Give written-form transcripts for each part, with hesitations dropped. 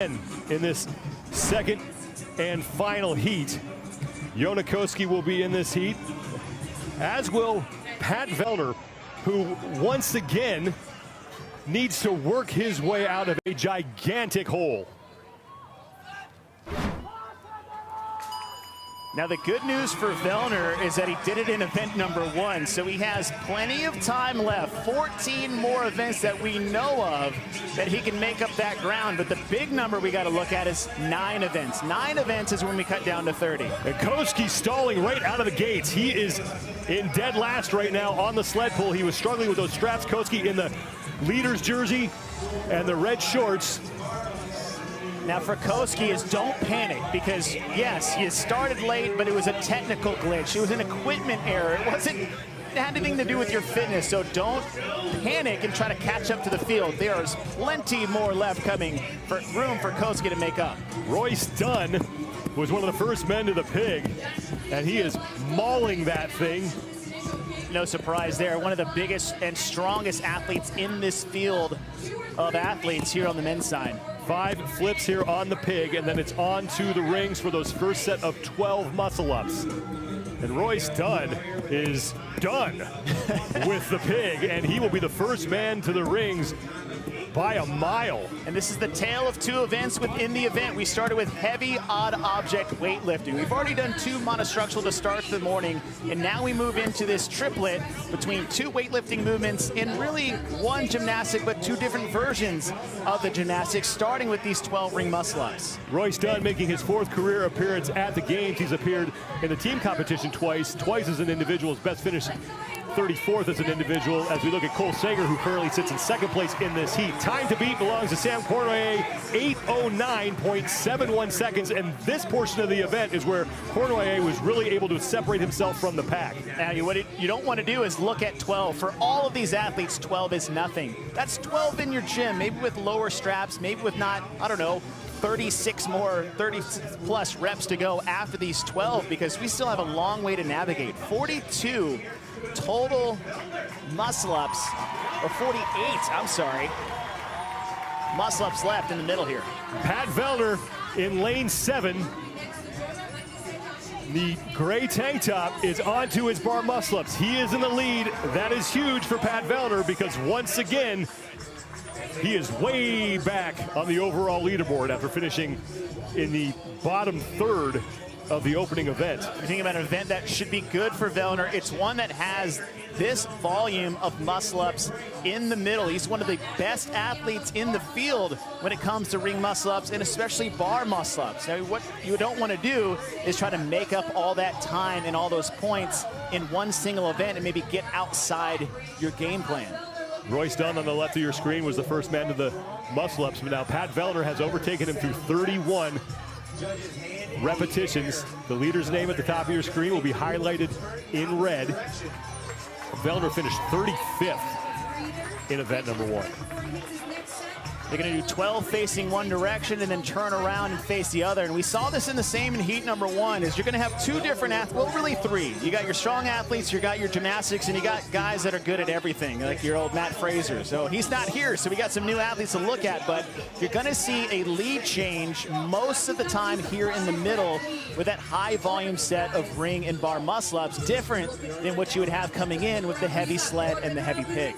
In this second and final heat. Koski will be in this heat, as will Pat Vellner, who once again needs to work his way out of a gigantic hole. Now the good news for Vellner is that he did it in event number 1, so he has plenty of time left, 14 more events that we know of that he can make up that ground. But the big number we got to look at is 9 events. 9 events is when we cut down to 30. And Koski stalling right out of the gates. He is in dead last right now on the sled pull. He was struggling with those straps. Koski in the leader's jersey and the red shorts. Now for Koski is don't panic, because yes, you started late, but it was a technical glitch. It was an equipment error. It had anything to do with your fitness, so don't panic and try to catch up to the field. There is plenty more left coming, for room for Koski to make up. Royce Dunn was one of the first men to the pig, and he is mauling that thing. No surprise there. One of the biggest and strongest athletes in this field of athletes here on the men's side. 5 flips here on the pig, and then it's on to the rings for those first set of 12 muscle-ups. And Royce Dunn is done with the pig, and he will be the first man to the rings by a mile. And this is the tale of 2 events within the event. We started with heavy odd object weightlifting. We've already done 2 monostructural to start the morning, and now we move into this triplet between 2 weightlifting movements in really 1 gymnastic, but 2 different versions of the gymnastics, starting with these 12 ring muscle-ups. Royce Dunn making his 4th career appearance at the games. He's appeared in the team competition twice as an individual. His best finish 34th as an individual, as we look at Cole Sager, who currently sits in 2nd place in this heat. Time to beat belongs to Sam Cournoyer, 8:09.71 seconds, and this portion of the event is where Cournoyer was really able to separate himself from the pack. Now, what you don't want to do is look at 12. For all of these athletes, 12 is nothing. That's 12 in your gym, maybe with lower straps, maybe with not, I don't know, 30 plus reps to go after these 12, because we still have a long way to navigate. 42 total muscle-ups, or 48, I'm sorry, muscle-ups left in the middle here. Pat Vellner in lane 7. The gray tank top is onto his bar muscle-ups. He is in the lead. That is huge for Pat Vellner, because once again, he is way back on the overall leaderboard after finishing in the bottom 3rd of the opening event. You're thinking about an event that should be good for Vellner. It's one that has this volume of muscle-ups in the middle. He's one of the best athletes in the field when it comes to ring muscle-ups, and especially bar muscle-ups. Now, what you don't want to do is try to make up all that time and all those points in one single event and maybe get outside your game plan. Royce Dunn on the left of your screen was the first man to the muscle-ups, but now Pat Vellner has overtaken him through 31 repetitions. The leader's name at the top of your screen will be highlighted in red. Vellner finished 35th in event number 1. They're going to do 12 facing one direction and then turn around and face the other. And we saw this in the same in heat number 1, is you're going to have 2 different athletes, well, really 3. You got your strong athletes, you got your gymnastics, and you got guys that are good at everything, like your old Matt Fraser. So he's not here, so we got some new athletes to look at, but you're going to see a lead change most of the time here in the middle with that high volume set of ring and bar muscle-ups, different than what you would have coming in with the heavy sled and the heavy pig.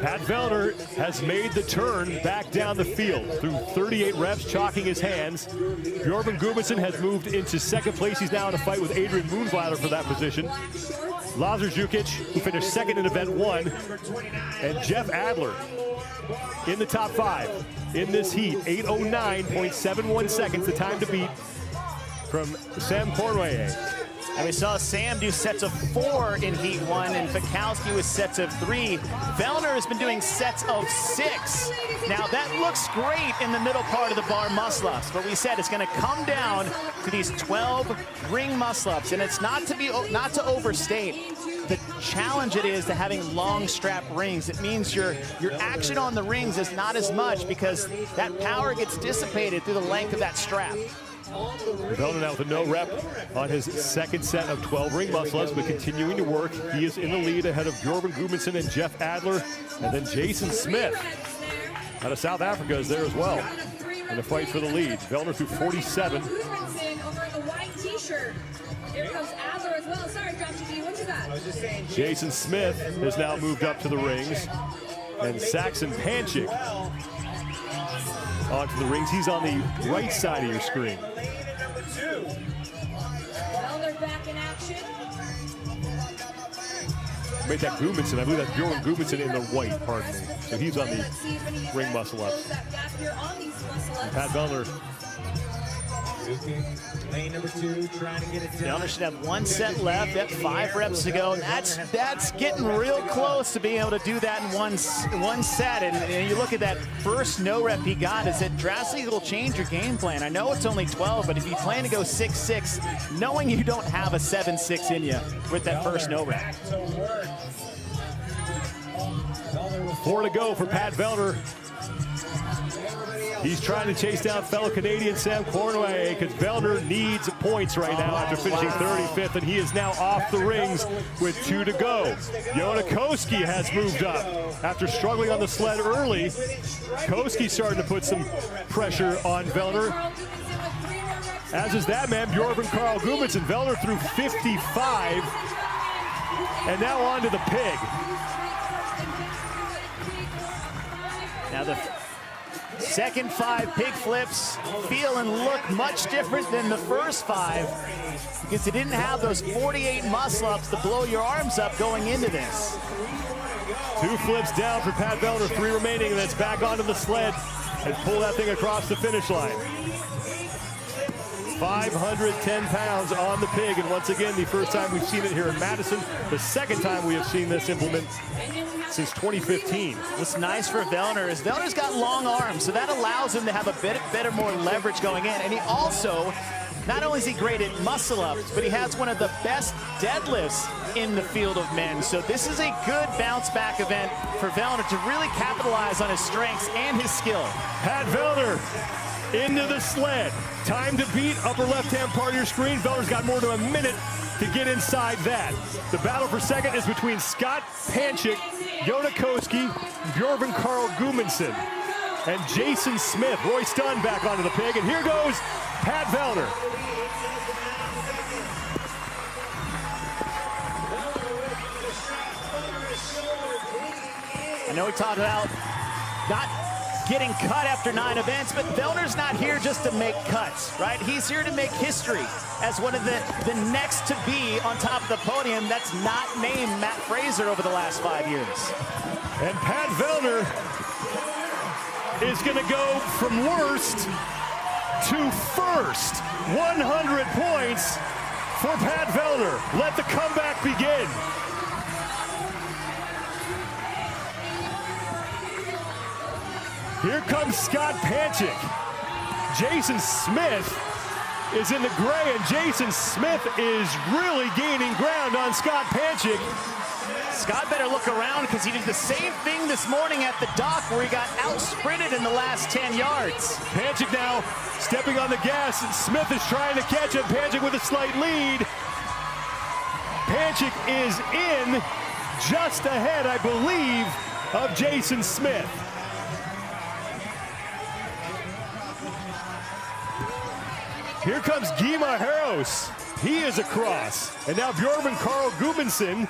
Pat Vellner has made the turn back down the field through 38 reps, chalking his hands. Bjorn Gudmundsson has moved into 2nd place. He's now in a fight with Adrian Moonsladder for that position. Lazar Jukic, who finished 2nd in event 1, and Jeff Adler in the top 5 in this heat. 8:09.71 seconds, the time to beat from Sam Cournoyer. And we saw Sam do sets of 4 in heat 1, and Fikowski with sets of 3. Vellner has been doing sets of 6. Now that looks great in the middle part of the bar muscle-ups, but we said it's going to come down to these 12 ring muscle-ups, and it's not to overstate the challenge it is to having long strap rings. It means your action on the rings is not as much, because that power gets dissipated through the length of that strap. Vellner now with a no rep on his 2nd set of 12 ring muscle-ups, but continuing to work. He is in the lead ahead of Bjorn Gudmundsson and Jeff Adler, and then Jason Smith out of South Africa is there as well. in the fight for the lead. Vellner through 47. Over in the white t-shirt. Here comes Adler as well. Sorry, Dr. D, what you got? Jason Smith has now moved up to the rings. And Saxon Panchik onto the rings. He's on the right side of your screen. Vellner back in action. Made that Gudmundsson, I believe that's Bjorn Gudmundsson in the white, pardon me. So he's on the ring muscle ups. And Pat Vellner. Lane number 2, trying to get it down. Vellner should have 1 set left, at 5 reps to go. That's getting real close to being able to do that in one set. And you look at that first no rep he got, is it drastically will change your game plan. I know it's only 12, but if you plan to go 6-6, knowing you don't have a 7-6 in you with that first no rep. 4 to go for Pat Vellner. He's trying to chase down fellow Canadian Sam Cornway because Vellner needs points right now after finishing 35th, and he is now off the rings with 2 to go. Jonakoski has moved up. After struggling on the sled early, Koski starting to put some pressure on Vellner. As is that man, Bjorn Carl Gudmundsson. Vellner through 55, and now on to the pig. Now the second 5 pig flips feel and look much different than the first 5 because they didn't have those 48 muscle ups to blow your arms up going into this. 2 flips down for Pat Vellner, 3 remaining, and that's back onto the sled and pull that thing across the finish line. 510 pounds on the pig, and once again, the first time we've seen it here in Madison, the second time we have seen this implement since 2015. What's nice for Vellner is Vellner's got long arms, so that allows him to have a bit more leverage going in. And he also, not only is he great at muscle ups, but he has one of the best deadlifts in the field of men. So this is a good bounce back event for Vellner to really capitalize on his strengths and his skill. Pat Vellner into the sled. Time to beat, upper left-hand part of your screen. Vellner's got more than a minute to get inside that. The battle for second is between Scott Panchik, Jonakoski, Bjorn Carl Gudmundsson, and Jason Smith. Roy Stun back onto the pig, and here goes Pat Vellner. I know we talked about not getting cut after 9 events, but Vellner's not here just to make cuts, right? He's here to make history as one of the next to be on top of the podium that's not named Matt Fraser over the last 5 years. And Pat Vellner is going to go from worst to first. 100 points for Pat Vellner. Let the comeback begin. Here comes Scott Panchik. Jason Smith is in the gray, and Jason Smith is really gaining ground on Scott Panchik. Scott better look around because he did the same thing this morning at the dock where he got out-sprinted in the last 10 yards. Panchik now stepping on the gas, and Smith is trying to catch him. Panchik with a slight lead. Panchik is in just ahead, I believe, of Jason Smith. Here comes Guy Malheiros. He is across. And now Bjorn Carl Gudmundsson.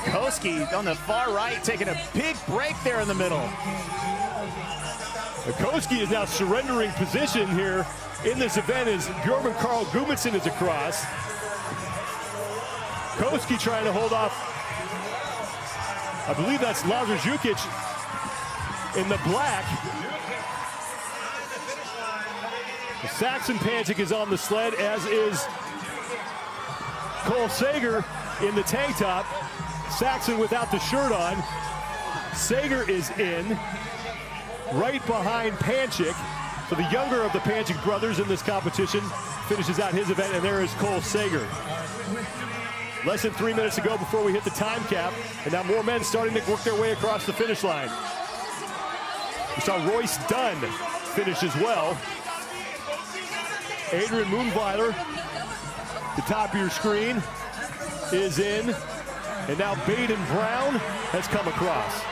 Koski on the far right taking a big break there in the middle. Koski is now surrendering position here in this event as Bjorn Carl Gudmundsson is across. Koski trying to hold off. I believe that's Lazar Jukic in the black. Saxon Panchik is on the sled, as is Cole Sager in the tank top. Saxon without the shirt on. Sager is in, right behind Panchik. So the younger of the Panchik brothers in this competition finishes out his event, and there is Cole Sager. Less than 3 minutes to go before we hit the time cap, and now more men starting to work their way across the finish line. We saw Royce Dunn finish as well. Adrian Moonweiler, the top of your screen, is in. And now Baden Brown has come across.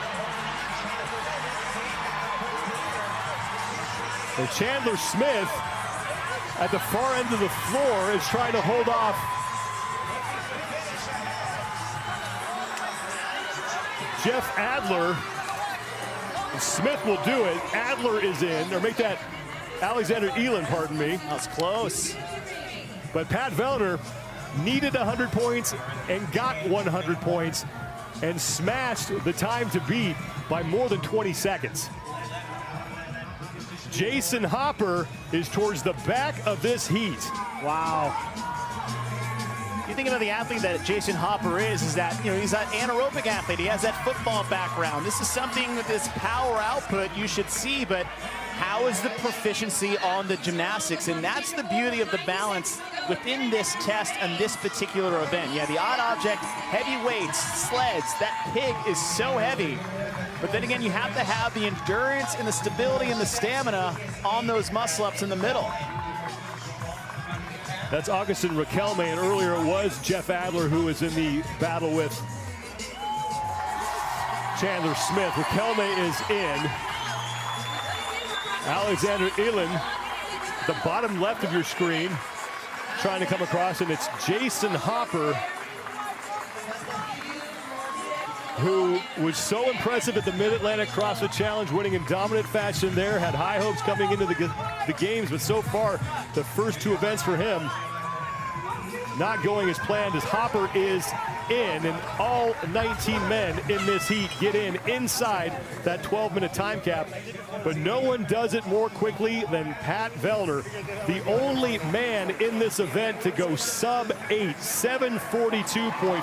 And Chandler Smith at the far end of the floor is trying to hold off Jeff Adler. Smith will do it. Adler is in, or make that Alexander Elin, pardon me. That was close. But Pat Vellner needed 100 points and got 100 points and smashed the time to beat by more than 20 seconds. Jason Hopper is towards the back of this heat. Wow. You think about the athlete that Jason Hopper is that, you know, he's that anaerobic athlete. He has that football background. This is something with this power output you should see, but how is the proficiency on the gymnastics? And that's the beauty of the balance within this test and this particular event. Yeah, the odd object, heavy weights, sleds, that pig is so heavy. But then again, you have to have the endurance and the stability and the stamina on those muscle ups in the middle. That's Augustin Riquelme, and earlier it was Jeff Adler who was in the battle with Chandler Smith. Riquelme is in. Alexander Elin, the bottom left of your screen, trying to come across, and it's Jason Hopper, who was so impressive at the Mid-Atlantic CrossFit Challenge, winning in dominant fashion there, had high hopes coming into the games, but so far, the first two events for him not going as planned, as Hopper is in, and all 19 men in this heat get in inside that 12-minute time cap. But no one does it more quickly than Pat Vellner, the only man in this event to go sub-8, 7:42.5.